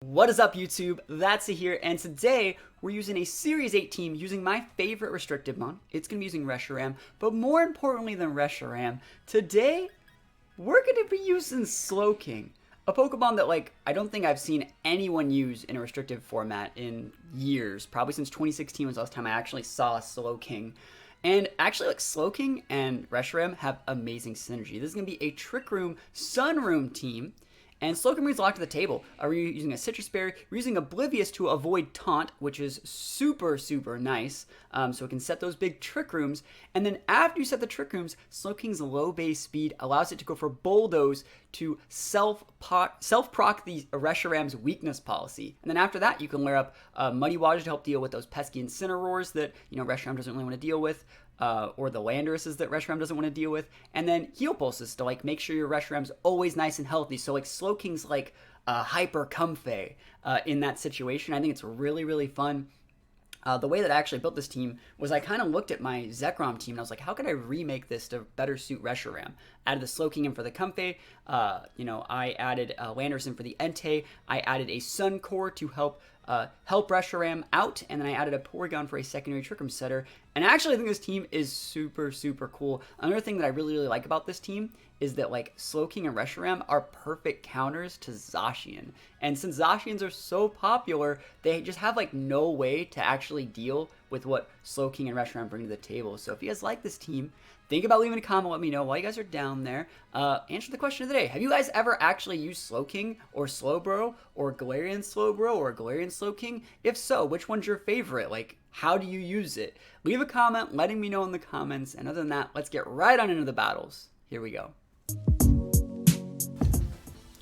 What is up, YouTube? That's here, and today we're using a Series 8 team using my favorite restricted mon. It's going to be using Reshiram, but more importantly than Reshiram, today we're going to be using Slowking, a Pokemon that I don't think I've seen anyone use in a restricted format in years. Probably since 2016 was the last time I actually saw Slowking. And actually, Slowking and Reshiram have amazing synergy. This is going to be a Trick Room, Sun Room team. And Slowking brings locked to the table. We're using a Citrus Berry. We're using Oblivious to avoid Taunt, which is super, super nice. So it can set those big Trick Rooms. And then after you set the Trick Rooms, Slowking's low base speed allows it to go for Bulldoze to self-proc the Reshiram's weakness policy. And then after that, you can layer up Muddy Waters to help deal with those pesky Incineroars that, Reshiram doesn't really want to deal with. Or the Landorus's that Reshiram doesn't want to deal with, and then Heal Pulses to make sure your Reshiram's always nice and healthy. So Slowking's hyper comfy in that situation. I think it's really, really fun. The way that I actually built this team was I kind of looked at my Zekrom team and I was like, how could I remake this to better suit Reshiram? Added the Slowking in for the Comfey. I added Landorus in for the Entei. I added a Sun Core to help Reshiram out, and then I added a Porygon for a secondary Trick Room setter. And I actually think this team is super, super cool. Another thing that I really, really like about this team is that Slowking and Reshiram are perfect counters to Zacian. And since Zacians are so popular, they just have no way to actually deal with what Slowking and Reshiram bring to the table. So if you guys like this team, think about leaving a comment, let me know while you guys are down there. Answer the question of the day. Have you guys ever actually used Slowking or Slowbro or Galarian Slowbro or Galarian Slowking? If so, which one's your favorite? How do you use it? Leave a comment letting me know in the comments. And other than that, let's get right on into the battles. Here we go.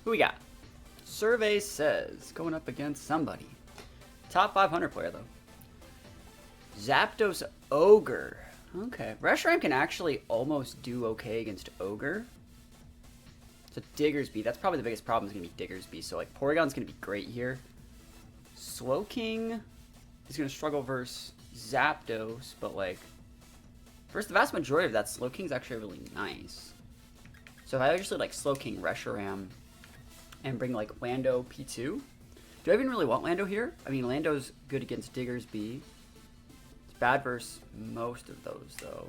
Who we got? Survey says going up against somebody. Top 500 player though. Zapdos Ogre. Okay, Reshiram can actually almost do okay against Ogre. So Diggersby, that's probably the biggest problem is going to be Diggersby. So Porygon's going to be great here. Slowking is going to struggle versus Zapdos, but versus the vast majority of that, Slowking's actually really nice. So if I actually Slowking Reshiram and bring Lando P2, do I even really want Lando here? I mean, Lando's good against Diggersby. It's bad versus most of those, though.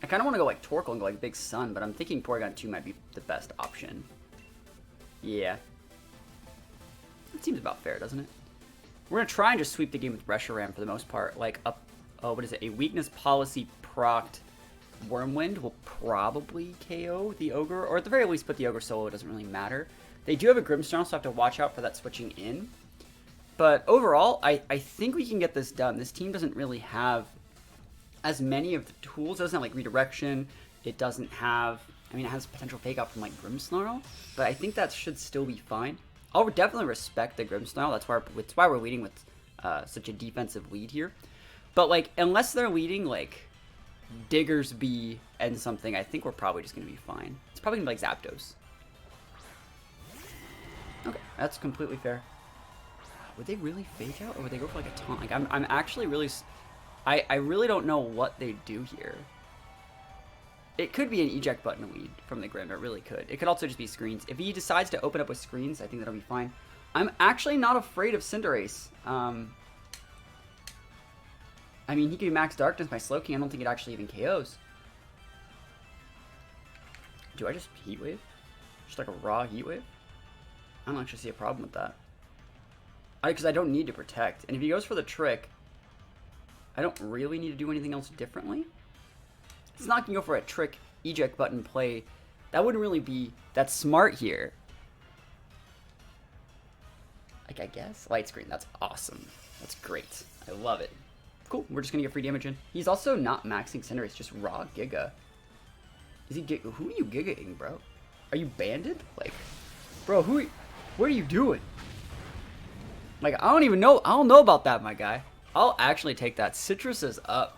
I kind of want to go Torkoal and go Big Sun, but I'm thinking Porygon 2 might be the best option. Yeah. That seems about fair, doesn't it? We're going to try and just sweep the game with Reshiram for the most part. What is it? A weakness policy procced Wormwind will probably KO the Ogre, or at the very least put the Ogre solo. It doesn't really matter. They do have a Grimmsnarl, so I have to watch out for that switching in. But overall, I think we can get this done. This team doesn't really have as many of the tools. It doesn't have Redirection. It doesn't have... I mean, it has potential fake out from Grimmsnarl, but I think that should still be fine. I'll definitely respect the Grimmsnarl. That's why we're leading with such a defensive lead here. But unless they're leading Diggersby and something, I think we're probably just gonna be fine. It's probably gonna be Zapdos. Okay, that's completely fair. Would they really fake out, or would they go for a taunt? I'm actually really... I really don't know what they do here. It could be an eject button lead from the Grim. It really could. It could also just be screens. If he decides to open up with screens, I think that'll be fine. I'm actually not afraid of Cinderace. I mean, he could Max Darkness by Slowking. I don't think it actually even KOs. Do I just Heat Wave? Just a raw Heat Wave? I don't actually see a problem with that. Because I don't need to protect. And if he goes for the trick, I don't really need to do anything else differently. It's not going to go for a trick eject button play. That wouldn't really be that smart here. I guess. Light Screen. That's awesome. That's great. I love it. Cool. We're just going to get free damage in. He's also not maxing Cinderace, just raw Giga. Is he who are you Gigaing, bro? Are you banded? Bro, what are you doing? I don't even know. I don't know about that, my guy. I'll actually take that. Citrus is up.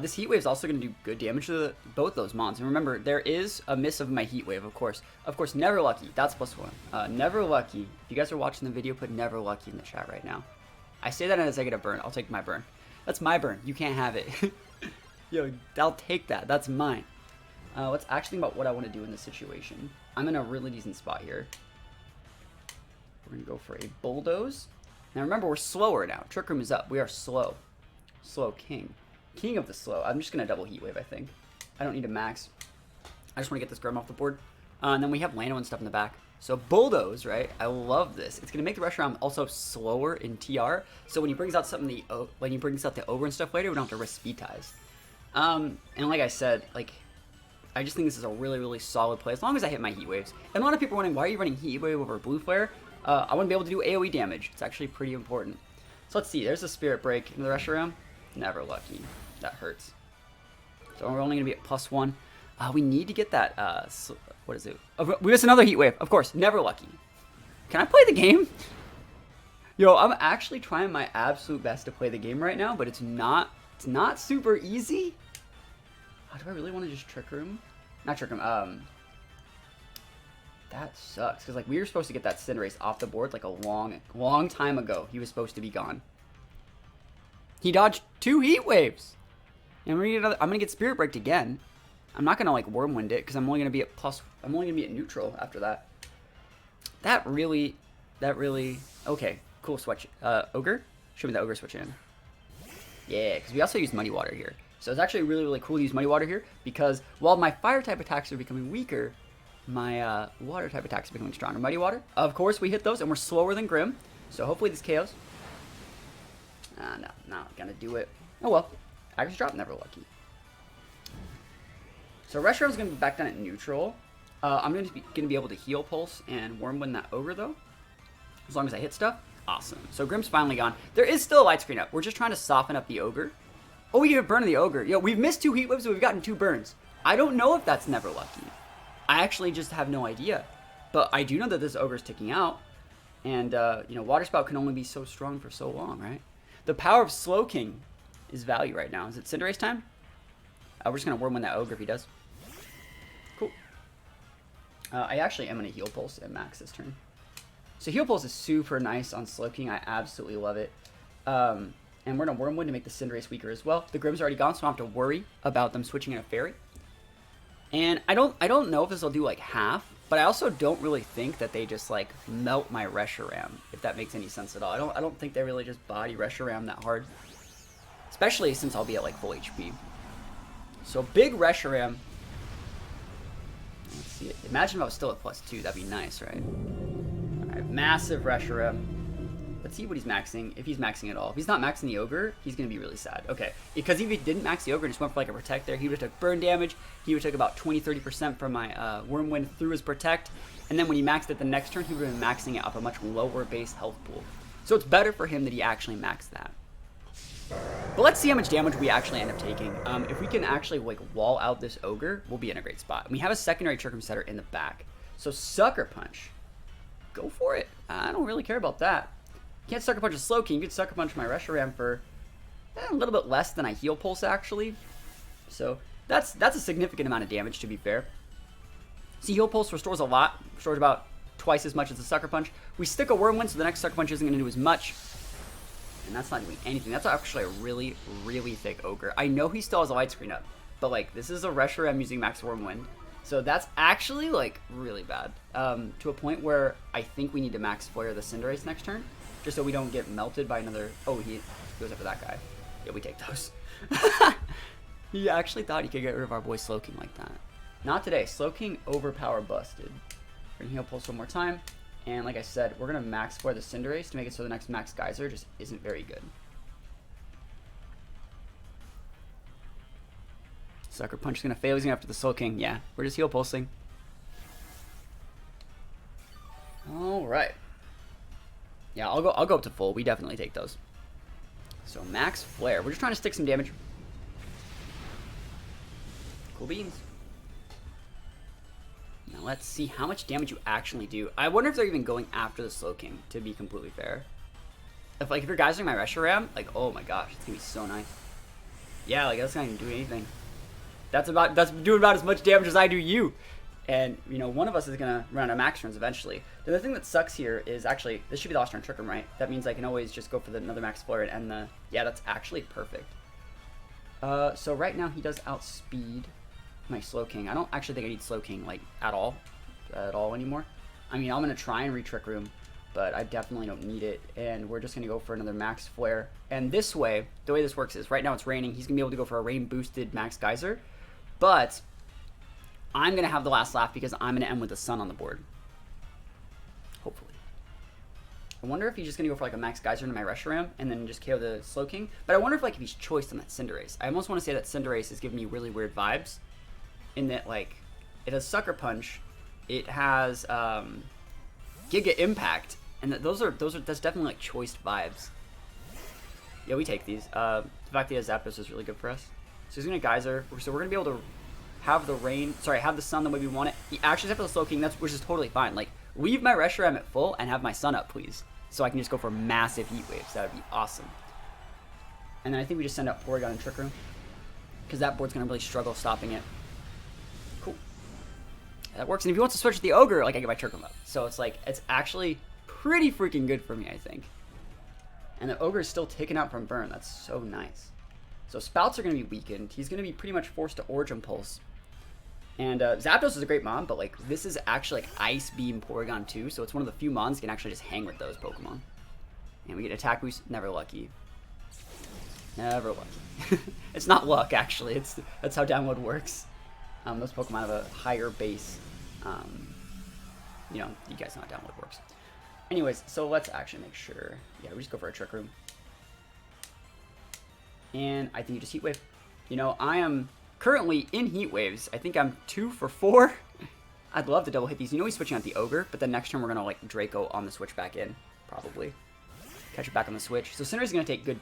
This Heat Wave is also going to do good damage to both those mons. And remember, there is a miss of my Heat Wave, of course. Of course, never lucky. That's +1. Never lucky. If you guys are watching the video, put never lucky in the chat right now. I say that as I get a burn. I'll take my burn. That's my burn. You can't have it. Yo, I'll take that. That's mine. Let's actually think about what I want to do in this situation. I'm in a really decent spot here. We're going to go for a Bulldoze. Now remember, we're slower now. Trick Room is up. We are slow. Slowking. King of the slow. I'm just going to double Heat Wave, I think. I don't need a max. I just want to get this Grim off the board. And then we have Lano and stuff in the back. So Bulldoze, right? I love this. It's going to make the Reshiram also slower in TR. So when he brings out something, when he brings out the Ogre and stuff later, we don't have to risk speed ties. And like I said, like, I just think this is a really, really solid play as long as I hit my Heat Waves. And a lot of people are wondering, why are you running Heat Wave over Blue Flare? I want to be able to do AoE damage. It's actually pretty important. So let's see. There's a Spirit Break into the Reshiram. Never lucky. That hurts. So we're only going to be at +1. We need to get that, what is it? Oh, we missed another Heat Wave. Of course, never lucky. Can I play the game? Yo, I'm actually trying my absolute best to play the game right now, but it's not super easy. Do I really want to just Trick Room? Not Trick Room, that sucks, because like we were supposed to get that Cinderace off the board like a long time ago. He was supposed to be gone. He dodged 2 Heat Waves. And I'm gonna get Spirit Breaked again. I'm not gonna like Wormwind it because I'm only gonna be at neutral after that. That really okay, cool switch. Ogre? Show me the Ogre switch in. Yeah, because we also use Muddy Water here. So it's actually really, really cool to use Muddy Water here because while my fire type attacks are becoming weaker, my water type attacks are becoming stronger. Muddy Water, of course we hit those and we're slower than Grim. So hopefully this KOs. No, not gonna do it. Oh well. Axe Drop, never lucky. So Reshiram's gonna be back down at neutral. I'm gonna be able to Heal Pulse and Wormwind that Ogre though. As long as I hit stuff. Awesome. So Grim's finally gone. There is still a light screen up. We're just trying to soften up the Ogre. Oh, we get a burn of the Ogre. Yo, we've missed 2 Heat Waves, but we've gotten 2 burns. I don't know if that's never lucky. I actually just have no idea. But I do know that this Ogre's ticking out. And, you know, Water Spout can only be so strong for so long, right? The power of Slowking is value right now. Is it Cinderace time? We're just going to Wormwind that Ogre if he does. Cool. I actually am going to Heal Pulse and max this turn. So Heal Pulse is super nice on Slowking. I absolutely love it. And we're going to Wormwind to make the Cinderace weaker as well. The Grim's already gone, so I don't have to worry about them switching in a Fairy. And I don't know if this will do like half, but I also don't really think that they just like melt my Reshiram, if that makes any sense at all. I don't think they really just body Reshiram that hard. Especially since I'll be at like full HP. So big Reshiram. Let's see it. Imagine if I was still at +2. That'd be nice, right? Alright, massive Reshiram. Let's see what he's maxing. If he's maxing at all. If he's not maxing the Ogre, he's going to be really sad. Okay. Because if he didn't max the Ogre and just went for like a Protect there, he would have took burn damage. He would have took about 20-30% from my Wormwind through his Protect. And then when he maxed it the next turn, he would have been maxing it up a much lower base health pool. So it's better for him that he actually maxed that. But let's see how much damage we actually end up taking. If we can actually like wall out this Ogre, we'll be in a great spot. And we have a secondary Trick Room setter in the back. So Sucker Punch. Go for it. I don't really care about that. Can't Sucker Punch a Slowking. You could Sucker Punch my Reshiram for a little bit less than I Heal Pulse actually. So that's a significant amount of damage to be fair. See, Heal Pulse restores a lot. Restores about twice as much as the Sucker Punch. We stick a Wormwind, so the next Sucker Punch isn't going to do as much. And that's not doing anything. That's actually a really, really thick Ogre. I know he still has a light screen up, but like this is a Reshiram using Max Wormwind. So that's actually like really bad. To a point where I think we need to Max Flare the Cinderace next turn. Just so we don't get melted by another... Oh, he goes after that guy. Yeah, we take those. He actually thought he could get rid of our boy Slowking like that. Not today. Slowking overpower busted. We're going to Heal Pulse one more time. And like I said, we're going to Max Flare the Cinderace to make it so the next Max Geyser just isn't very good. Sucker Punch is going to fail. He's going to have to the Slowking. Yeah, we're just Heal Pulsing. Alright. Yeah, I'll go up to full. We definitely take those. So Max Flare. We're just trying to stick some damage. Cool beans. Now let's see how much damage you actually do. I wonder if they're even going after the Slowking, to be completely fair. If you're geysering my Reshiram, like, oh my gosh, it's gonna be so nice. Yeah, like that's not even doing anything. That's doing about as much damage as I do you. And, you know, one of us is going to run out of max turns eventually. The other thing that sucks here is actually, this should be the last turn Trick Room, right? That means I can always just go for another Max Flare and end the... Yeah, that's actually perfect. So right now he does outspeed my Slowking. I don't actually think I need Slowking, like, at all. at all anymore. I mean, I'm going to try and re-Trick Room, but I definitely don't need it. And we're just going to go for another Max Flare. And this way, the way this works is, right now it's raining. He's going to be able to go for a rain-boosted Max Geyser. But I'm going to have the last laugh because I'm going to end with the Sun on the board. Hopefully. I wonder if he's just going to go for like a Max Geyser into my Reshiram and then just KO the Slowking. But I wonder if like if he's choiced on that Cinderace. I almost want to say that Cinderace is giving me really weird vibes. In that like, it has Sucker Punch. It has Giga Impact. And that's definitely like choiced vibes. Yeah, we take these. The fact that he has Zapdos is really good for us. So he's going to Geyser. So we're going to be able to have the rain, have the Sun the way we want it. He actually has the Slowking, which is totally fine. Like, leave my Reshiram at full and have my Sun up, please. So I can just go for massive Heat Waves. That would be awesome. And then I think we just send out Porygon and Trick Room, because that board's going to really struggle stopping it. Cool. That works. And if he wants to switch to the Ogre, like, I get my Trick Room up. So it's like, it's actually pretty freaking good for me, I think. And the Ogre is still taken out from Burn. That's so nice. So Spouts are going to be weakened. He's going to be pretty much forced to Origin Pulse. And Zapdos is a great mon, but like this is actually like Ice Beam Porygon 2, so it's one of the few mons that can actually just hang with those Pokemon. And we get Attack Boost, never lucky. Never lucky. It's not luck, actually. That's how download works. Those Pokemon have a higher base. You know, you guys know how download works. Anyways, so let's actually make sure. Yeah, we just go for a Trick Room. And I think you just Heat Wave. You know, I am currently in Heat Waves. I think I'm 2 for 4. I'd love to double hit these. You know he's switching out the Ogre, but then next turn we're going to like Draco on the switch back in, probably. Catch it back on the switch. So Cinderace is going to take good,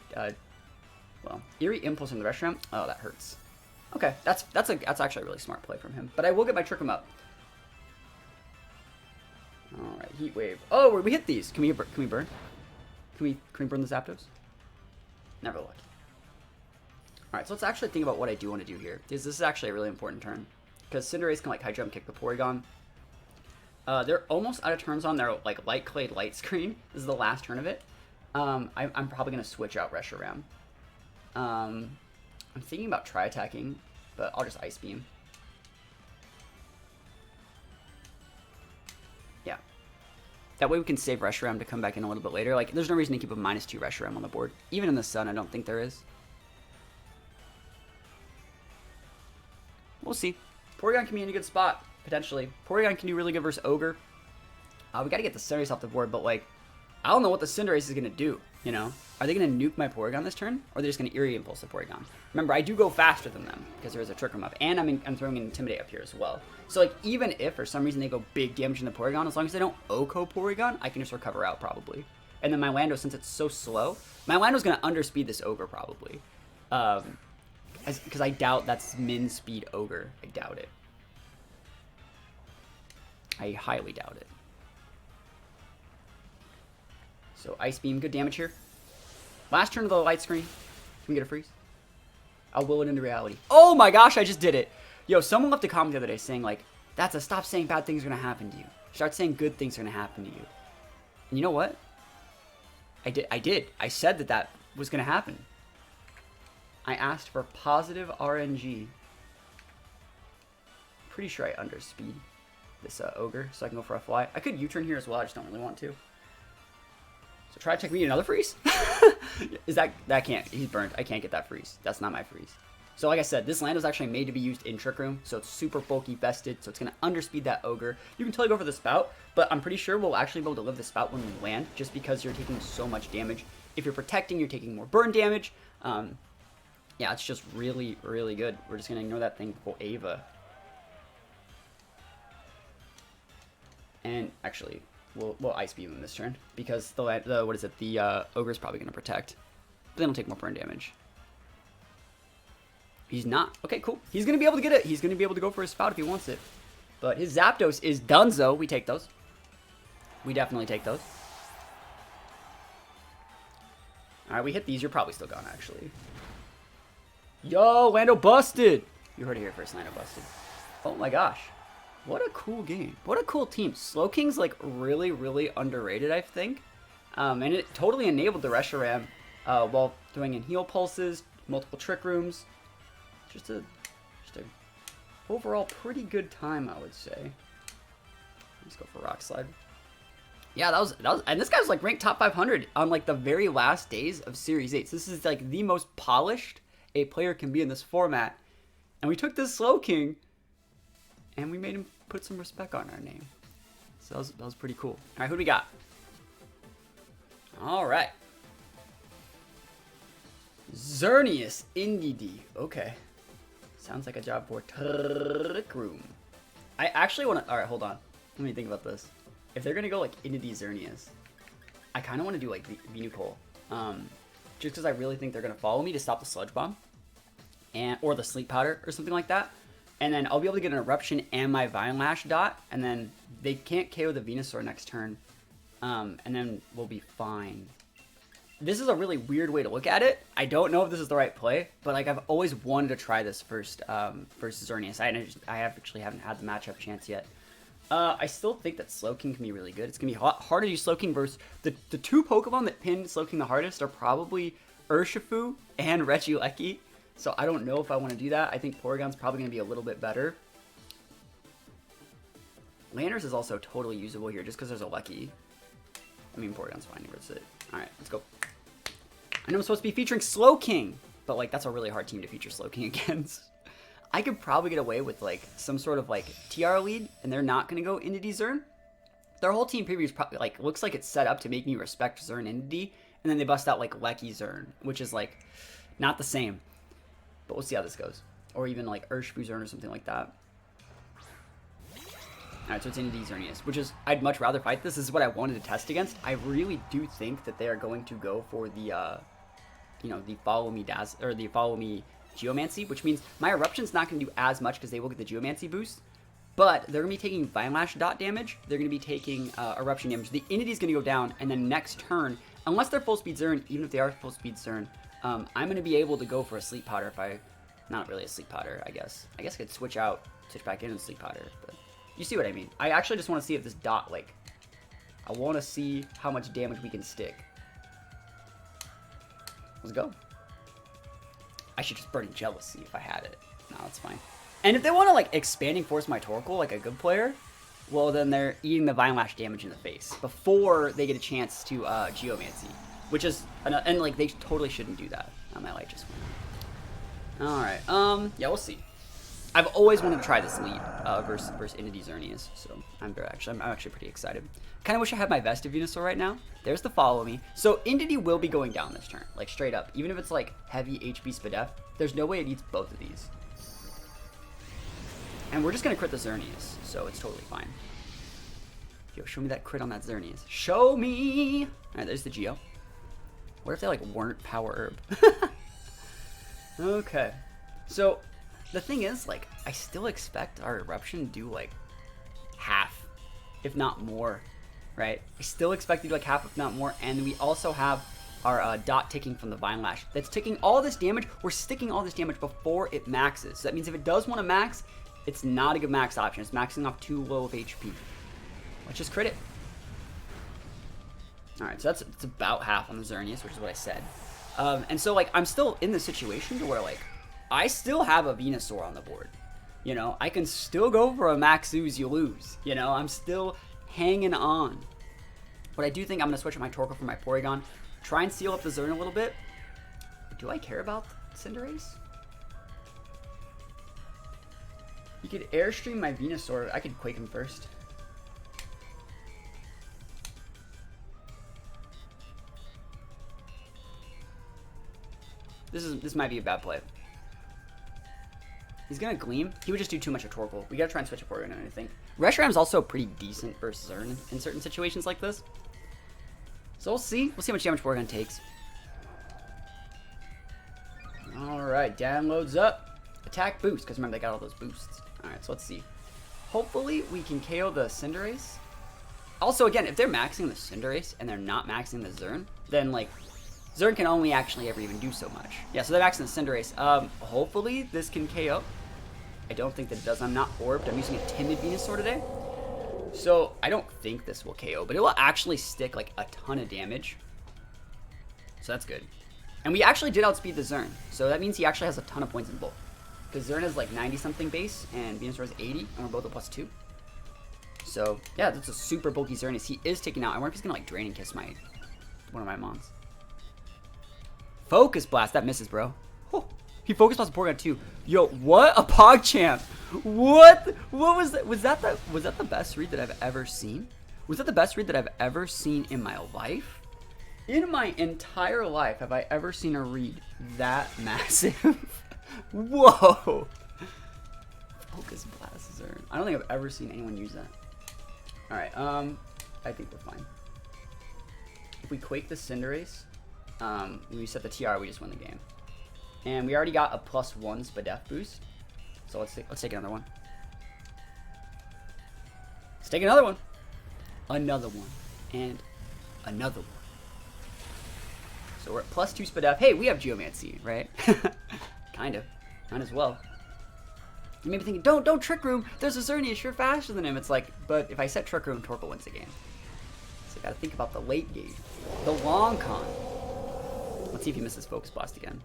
well, Eerie Impulse from the Reshiram. Oh, that hurts. Okay, that's actually a really smart play from him. But I will get my Trick Room up. Alright, Heat Wave. Oh, we hit these. Can we burn? Can we burn the Zapdos? Never lucky. Alright, so let's actually think about what I do want to do here. This is actually a really important turn. Because Cinderace can like Hydro Jump kick the Porygon. They're almost out of turns on their like Light Clay Light Screen. This is the last turn of it. I'm probably going to switch out Reshiram. I'm thinking about Tri-Attacking, but I'll just Ice Beam. Yeah. That way we can save Reshiram to come back in a little bit later. Like, there's no reason to keep a -2 Reshiram on the board. Even in the Sun, I don't think there is. We'll see. Porygon can be in a good spot, potentially. Porygon can do really good versus Ogre. We gotta get the Cinderace off the board, but, like, I don't know what the Cinderace is gonna do, you know? Are they gonna nuke my Porygon this turn? Or are they just gonna Eerie Impulse the Porygon? Remember, I do go faster than them, because there is a Trick Room up, and I'm throwing an Intimidate up here as well. So, like, even if for some reason they go big damage in the Porygon, as long as they don't OHKO Porygon, I can just recover out, probably. And then my Lando, since it's so slow, my Lando's gonna underspeed this Ogre, probably. Because I doubt that's min speed Ogre. I doubt it. I highly doubt it. So Ice Beam, good damage here. Last turn of the light screen. Can we get a freeze? I'll will it into reality. Oh my gosh, I just did it. Yo, someone left a comment the other day saying like, stop saying bad things are going to happen to you. Start saying good things are going to happen to you. And you know what? I did. I said that was going to happen. I asked for positive RNG. Pretty sure I underspeed this Ogre, so I can go for a fly. I could U-turn here as well, I just don't really want to. So try to take me another freeze? Is that can't, he's burned. I can't get that freeze. That's not my freeze. So like I said, this land was actually made to be used in Trick Room, so it's super bulky vested, so it's going to underspeed that Ogre. You can totally go for the Spout, but I'm pretty sure we'll actually be able to live the Spout when we land, just because you're taking so much damage. If you're protecting, you're taking more burn damage. Yeah, it's just really, really good. We're just going to ignore that thing for Ava. And actually, we'll Ice Beam him this turn, because the Ogre's probably going to protect. But then he'll take more burn damage. He's not. Okay, cool. He's going to be able to get it. He's going to be able to go for his Spout if he wants it. But his Zapdos is donezo. We take those. We definitely take those. Alright, we hit these. You're probably still gone, actually. Yo, Lando busted! You heard it here first, Lando busted. Oh my gosh. What a cool game. What a cool team. Slowking's like really, really underrated, I think. And it totally enabled the Reshiram while doing in heal pulses, multiple Trick Rooms. Just a overall pretty good time, I would say. Let's go for Rock Slide. Yeah, that was, and this guy was like ranked top 500 on like the very last days of Series 8. So this is like the most polished a player can be in this format. And we took this Slowking and we made him put some respect on our name. So that was pretty cool. All right, who do we got? All right. Xerneas Indeed. Okay. Sounds like a job for Trick Room. I actually want to... All right, hold on. Let me think about this. If they're going to go, like, into these Xerneas, I kind of want to do, like, Venucole. Just because I really think they're going to follow me to stop the Sludge Bomb. Or the Sleep Powder or something like that. And then I'll be able to get an Eruption and my Vine Lash dot. And then they can't KO the Venusaur next turn. And then we'll be fine. This is a really weird way to look at it. I don't know if this is the right play, but like I've always wanted to try this first versus Xerneas. I actually haven't had the matchup chance yet. I still think that Slowking can be really good. It's going to be hard to use Slowking versus... The two Pokemon that pin Slowking the hardest are probably Urshifu and Regieleki. So I don't know if I want to do that. I think Porygon's probably going to be a little bit better. Landorus is also totally usable here just because there's a Lecky. I mean, Porygon's fine. That's it. Alright, let's go. I know I'm supposed to be featuring Slowking, but like that's a really hard team to feature Slowking against. I could probably get away with like some sort of like TR lead, and they're not going to go into Zern. Their whole team preview is probably like looks like it's set up to make me respect Zern Indie, and then they bust out like Lecky Zern, which is like not the same. But we'll see how this goes, or even like Urshifu Zern or something like that. Alright, so it's into Xerneas, which is, I'd much rather fight this. This is what I wanted to test against. I really do think that they are going to go for the, you know, the Follow Me Geomancy, which means my Eruption's not going to do as much because they will get the Geomancy boost, but they're going to be taking Vine Lash dot damage. They're going to be taking Eruption damage. The Inity's going to go down, and then next turn, unless they're full speed Zern, even if they are full speed Zern, I'm going to be able to go for a Sleep Powder if I, not really a Sleep Powder, I guess. I guess I could switch back in and Sleep Powder, but... You see what I mean? I actually just want to see if this dot, like... I want to see how much damage we can stick. Let's go. I should just burn in Jealousy if I had it. No, that's fine. And if they want to, like, Expanding Force my Torkoal like a good player, well, then they're eating the Vine Lash damage in the face before they get a chance to Geomancy. Which is... And, like, they totally shouldn't do that. My light just went. Alright, yeah, we'll see. I've always wanted to try this lead versus Indeedee Xerneas, so I'm actually pretty excited. Kind of wish I had my Vesta Venusaur right now. There's the Follow Me. So Indeedee will be going down this turn, like straight up. Even if it's like heavy HP Spadef, there's no way it eats both of these. And we're just gonna crit the Xerneas, so it's totally fine. Yo, show me that crit on that Xerneas. Show me! Alright, there's the Geo. What if they like weren't Power Herb? Okay, so the thing is, like, I still expect our Eruption to do, like, half, if not more, right? I still expect to do, like, half, if not more, and we also have our dot ticking from the Vine Lash. That's ticking all this damage. We're sticking all this damage before it maxes. So that means if it does want to max, it's not a good max option. It's maxing off too low of HP. Let's just crit it. Alright, so it's about half on the Xerneas, which is what I said. And so, like, I'm still in the situation to where, like, I still have a Venusaur on the board. You know, I can still go for a max ooze, you lose. You know, I'm still hanging on. But I do think I'm going to switch up my Torkoal for my Porygon. Try and seal up the Zern a little bit. Do I care about Cinderace? You could Airstream my Venusaur. I could Quake him first. This might be a bad play. He's gonna Gleam. He would just do too much of Torkoal. We gotta try and switch a Porygon, I think. Reshiram's also pretty decent versus Zern in certain situations like this. So we'll see. We'll see how much damage Porygon takes. Alright, downloads up. Attack boost, because remember they got all those boosts. Alright, so let's see. Hopefully we can KO the Cinderace. Also, again, if they're maxing the Cinderace and they're not maxing the Zern, then like Zern can only actually ever even do so much. Yeah, so they're maxing the Cinderace. Hopefully this can KO. I don't think that it does. I'm not orbed. I'm using a Timid Venusaur today. So I don't think this will KO, but it will actually stick like a ton of damage. So that's good. And we actually did outspeed the Zern. So that means he actually has a ton of points in both. Because Zern is like 90 something base and Venusaur is 80 and we're both a +2. So yeah, that's a super bulky Xerneas. He is taking out. I wonder if he's gonna like Draining Kiss one of my mons. Focus Blast, that misses, bro. Oh, he Focus Blast Porygon too. Yo, what a PogChamp! What was that? Was that the best read that I've ever seen? Was that the best read that I've ever seen in my life? In my entire life, have I ever seen a read that massive? Whoa! Focus Blast Zern. I don't think I've ever seen anyone use that. Alright, I think we're fine. If we Quake the Cinderace, we set the TR, we just win the game. And we already got a +1 Spadef boost. So let's take another one. Let's take another one. Another one. And another one. So we're at +2 Spadef. Hey, we have Geomancy, right? Kind of. Might as well. You may be thinking, don't Trick Room. There's a Xerneas, you're faster than him. It's like, but if I set Trick Room, Torkoal wins the game. So I gotta think about the late game. The long con. Let's see if he misses Focus Blast again.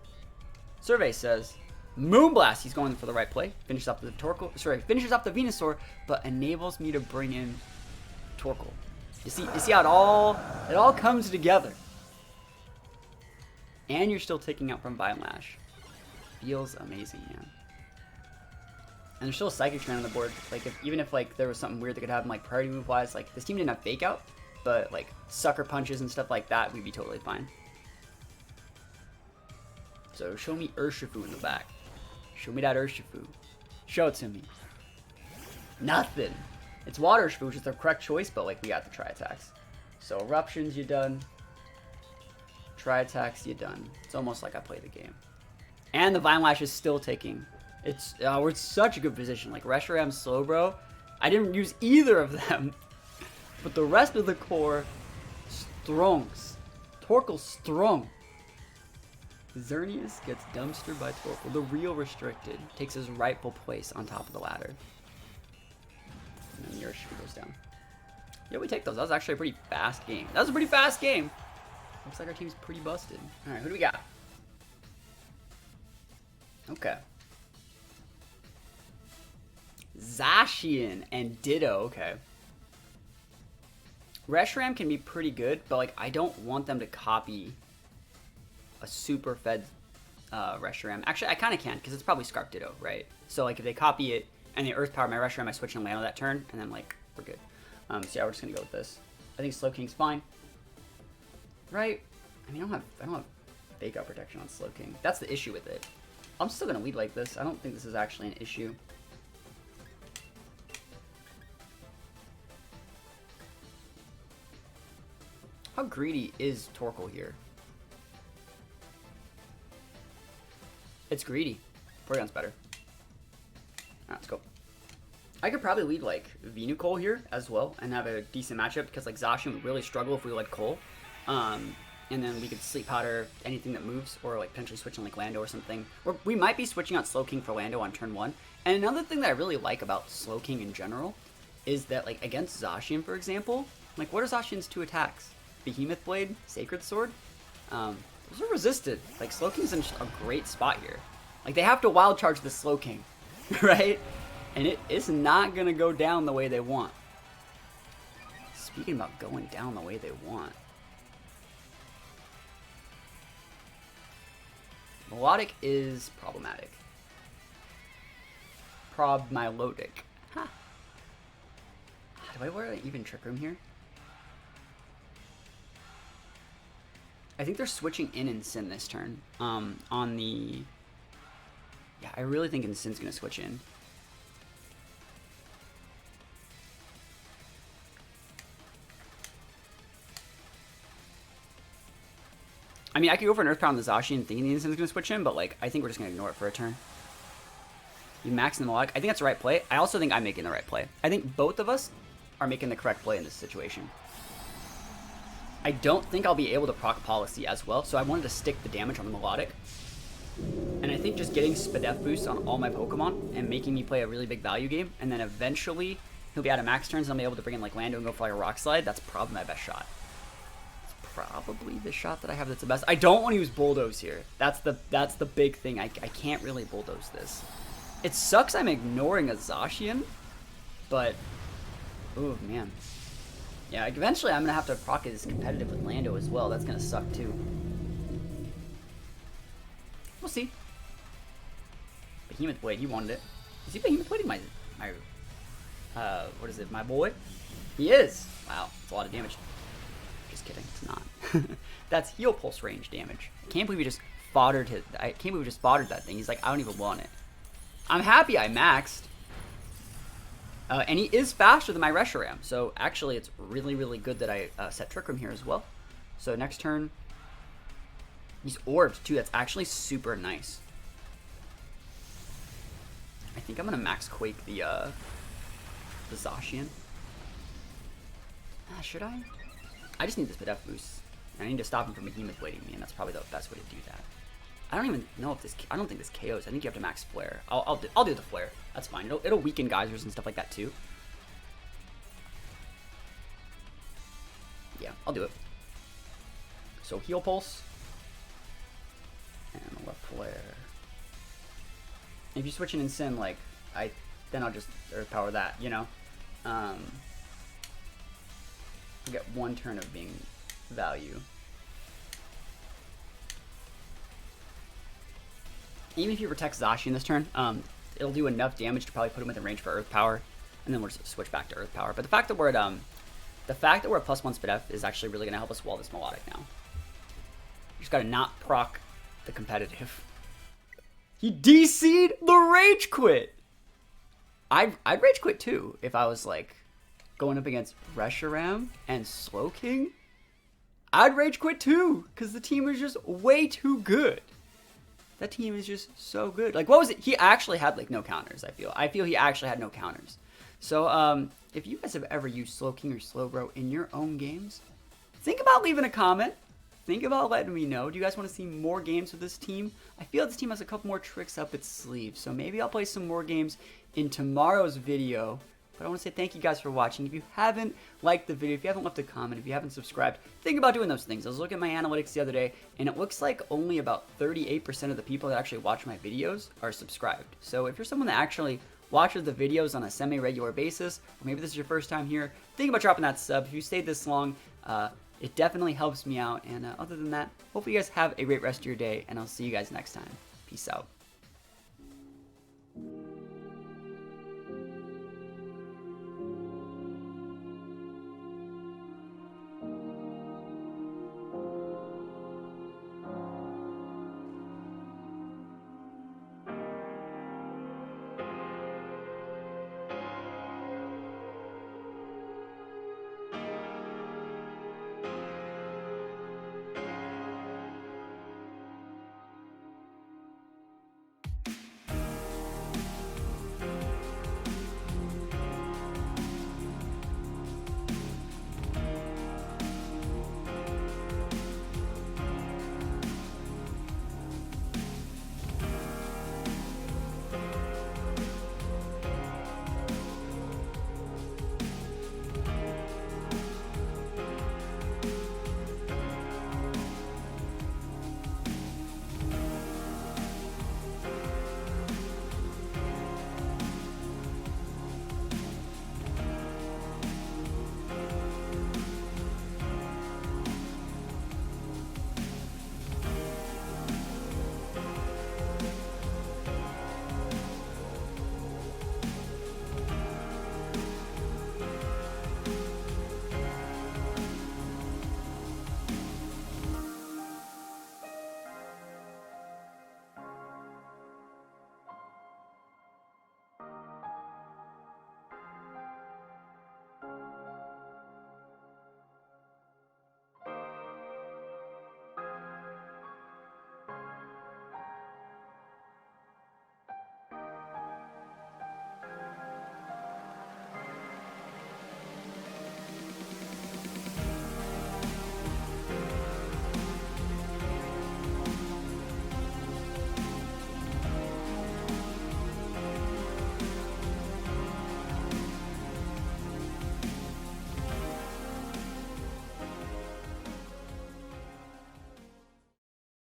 Survey says, Moonblast, he's going for the right play. Finishes off the finishes off the Venusaur, but enables me to bring in Torkoal. You see how it all comes together. And you're still taking out from Vine Lash. Feels amazing, man. And there's still a Psychic Train on the board. Like even if like there was something weird that could happen, like priority move wise, like this team didn't have Fake Out, but like Sucker Punches and stuff like that, we'd be totally fine. So show me Urshifu in the back. Show me that Urshifu. Show it to me. Nothing. It's Water Urshifu, which is the correct choice, but like we got the Tri-Attacks. So Eruptions, you done. Tri-Attacks, you done. It's almost like I play the game. And the Vine Lash is still taking. We're in such a good position. Like Reshiram, Slowbro, I didn't use either of them. But the rest of the core, strongs. Torkoal strong. Xerneas gets dumpstered by Torkoal. The real restricted takes his rightful place on top of the ladder. And then Urshifu goes down. Yeah, we take those. That was actually a pretty fast game. That was a pretty fast game. Looks like our team's pretty busted. Alright, who do we got? Okay. Zacian and Ditto, okay. Reshiram can be pretty good, but like I don't want them to copy a super fed Reshiram. Actually, I kind of can, because it's probably Scarf Ditto, right? So like if they copy it and they Earth Power my Reshiram, I switch and land on that turn, and then like we're good. So yeah, we're just gonna go with this. I think Slowking's fine. Right? I mean, I don't have Fake Out protection on Slowking. That's the issue with it. I'm still gonna lead like this. I don't think this is actually an issue. How greedy is Torkoal here? It's greedy. Porygon's better. Alright, let's go. I could probably lead like Venusaur here as well and have a decent matchup because like Zacian would really struggle if we led Cole. And then we could Sleep Powder anything that moves or like potentially switch on like Lando or something. Or we might be switching out Slowking for Lando on turn 1. And another thing that I really like about Slowking in general is that like against Zacian, for example, like what are Zacian's 2 attacks? Behemoth Blade, Sacred Sword? Those are resisted. Like Slowking's in a great spot here. Like they have to Wild Charge the Slowking, right? And it is not gonna go down the way they want. Speaking about going down the way they want. Melodic is problematic. Probmylodic. Huh. Do I wear an even Trick Room here? I think they're switching in Incin this turn. On the... Yeah, I really think Incin's going to switch in. I mean, I could go for an Earth Power on the Zacian thinking the Incin's going to switch in, but like, I think we're just going to ignore it for a turn. You max in the Melodic. I think that's the right play. I also think I'm making the right play. I think both of us are making the correct play in this situation. I don't think I'll be able to proc Policy as well, so I wanted to stick the damage on the Melodic. And I think just getting Spadef boost on all my Pokemon and making me play a really big value game, and then eventually he'll be out of max turns and I'll be able to bring in like Lando and go for like a Rock Slide, that's probably my best shot. It's probably the shot that I have that's the best. I don't want to use Bulldoze here. That's the big thing. I can't really Bulldoze this. It sucks I'm ignoring a Zacian, but Oh, man. Yeah, eventually I'm going to have to proc this competitive with Lando as well. That's going to suck, too. We'll see. Behemoth Blade, he wanted it. Is he Behemoth Blading my what is it, my boy? He is! Wow, that's a lot of damage. Just kidding, it's not. That's heal pulse range damage. I can't believe we just foddered that thing. He's like, I don't even want it. I'm happy I maxed. And he is faster than my Reshiram, so actually it's really, really good that I set Trick Room here as well. So next turn, he's orbed too. That's actually super nice. I think I'm gonna max Quake the Zacian. Should I? I just need this Pedef boost. I need to stop him from Behemoth Blading me, and that's probably the best way to do that. I don't even know if this. I don't think this KOs. I think you have to max Flare. I'll do the Flare. That's fine. It'll weaken geysers and stuff like that too. Yeah, I'll do it. So heal pulse and left Flare. If you switch in Sin, like then I'll just Earth Power that. You know, I'll get one turn of being value. Even if you protect Zacian this turn, it'll do enough damage to probably put him within range for Earth Power, and then we'll just switch back to Earth Power. But the fact that we're at +1 Spidef is actually really gonna help us wall this Melodic now. You just gotta not proc the competitive. He DC'd the Rage Quit. I'd Rage Quit too if I was like going up against Reshiram and Slowking. I'd Rage Quit too, because the team was just way too good. That team is just so good. Like, what was it? He actually had, like, no counters, I feel he actually had no counters. So, if you guys have ever used Slowking or Slowbro in your own games, think about leaving a comment. Think about letting me know. Do you guys want to see more games with this team? I feel this team has a couple more tricks up its sleeve. So maybe I'll play some more games in tomorrow's video. But I want to say thank you guys for watching. If you haven't liked the video, if you haven't left a comment, if you haven't subscribed, think about doing those things. I was looking at my analytics the other day, and it looks like only about 38% of the people that actually watch my videos are subscribed. So if you're someone that actually watches the videos on a semi-regular basis, or maybe this is your first time here, think about dropping that sub. If you stayed this long, it definitely helps me out. And other than that, hopefully you guys have a great rest of your day, and I'll see you guys next time. Peace out.